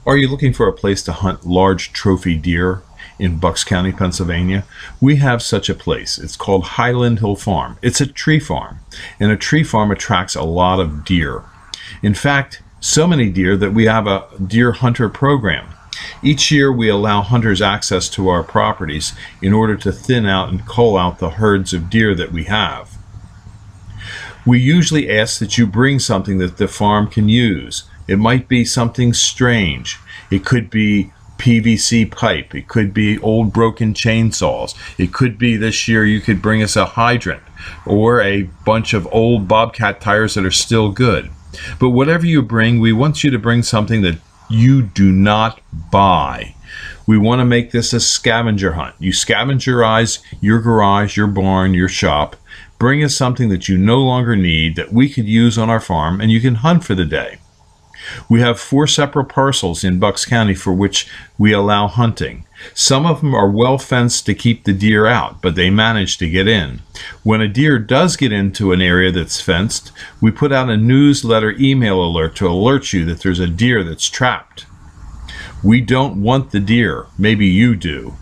Are you looking for a place to hunt large trophy deer in Bucks County, Pennsylvania? We have such a place. It's called Highland Hill Farm. It's a tree farm, and a tree farm attracts a lot of deer. In fact, so many deer that we have a deer hunter program. Each year we allow hunters access to our properties in order to thin out and cull out the herds of deer that we have. We usually ask that you bring something that the farm can use. It might be something strange. It could be PVC pipe. It could be old broken chainsaws. It could be this year you could bring us a hydrant or a bunch of old Bobcat tires that are still good. But whatever you bring, we want you to bring something that you do not buy. We want to make this a scavenger hunt. You scavengerize your garage, your barn, your shop. Bring us something that you no longer need that we could use on our farm, and you can hunt for the day. We have 4 separate parcels in Bucks County for which we allow hunting. Some of them are well fenced to keep the deer out, but they manage to get in. When a deer does get into an area that's fenced, we put out a newsletter email alert to alert you that there's a deer that's trapped. We don't want the deer. Maybe you do.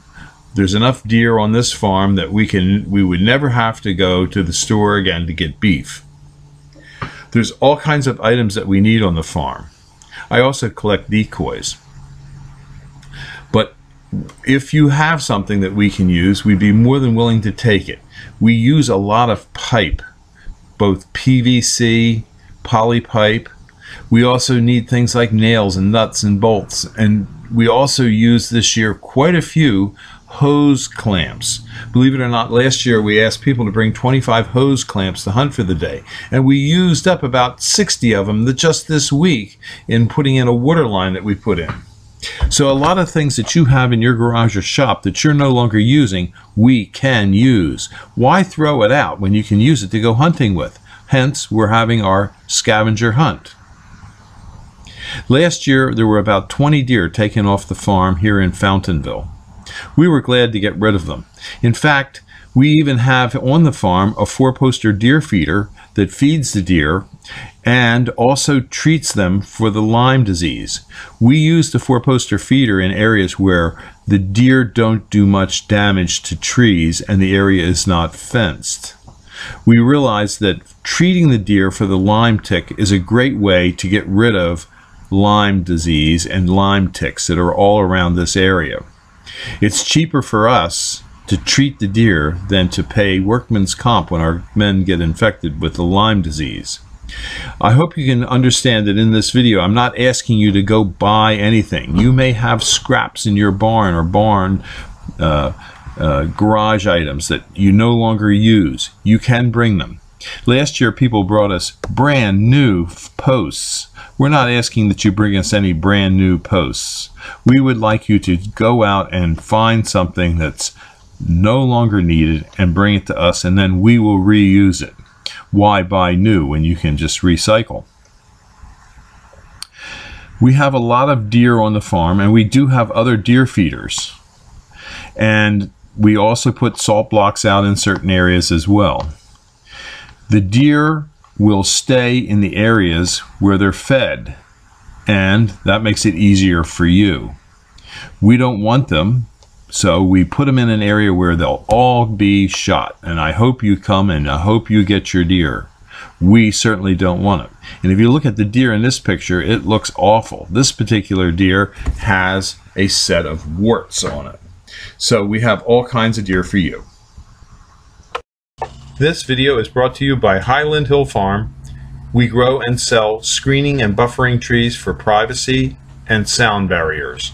There's enough deer on this farm that we would never have to go to the store again to get beef. There's all kinds of items that we need on the farm. I also collect decoys. But if you have something that we can use, we'd be more than willing to take it. We use a lot of pipe, both PVC, poly pipe. We also need things like nails and nuts and bolts. And we also use this year quite a few hose clamps. Believe it or not, last year we asked people to bring 25 hose clamps to hunt for the day, and we used up about 60 of them just this week in putting in a water line that we put in. So a lot of things that you have in your garage or shop that you're no longer using, we can use. Why throw it out when you can use it to go hunting with? Hence, we're having our scavenger hunt. Last year there were about 20 deer taken off the farm here in Fountainville. We were glad to get rid of them. In fact, we even have on the farm a 4-poster deer feeder that feeds the deer and also treats them for the Lyme disease. We use the 4-poster feeder in areas where the deer don't do much damage to trees and the area is not fenced. We realize that treating the deer for the Lyme tick is a great way to get rid of Lyme disease and Lyme ticks that are all around this area. It's cheaper for us to treat the deer than to pay workman's comp when our men get infected with the Lyme disease. I hope you can understand that in this video I'm not asking you to go buy anything. You may have scraps in your barn or garage items that you no longer use. You can bring them. Last year people brought us brand new posts. We're not asking that you bring us any brand new posts. We would like you to go out and find something that's no longer needed and bring it to us, and then we will reuse it. Why buy new when you can just recycle? We have a lot of deer on the farm, and we do have other deer feeders. And we also put salt blocks out in certain areas as well. The deer will stay in the areas where they're fed, and that makes it easier for you. We don't want them, so we put them in an area where they'll all be shot, and I hope you come and I hope you get your deer. We certainly don't want it. And if you look at the deer in this picture, it looks awful. This particular deer has a set of warts on it. So we have all kinds of deer for you. This video is brought to you by Highland Hill Farm. We grow and sell screening and buffering trees for privacy and sound barriers.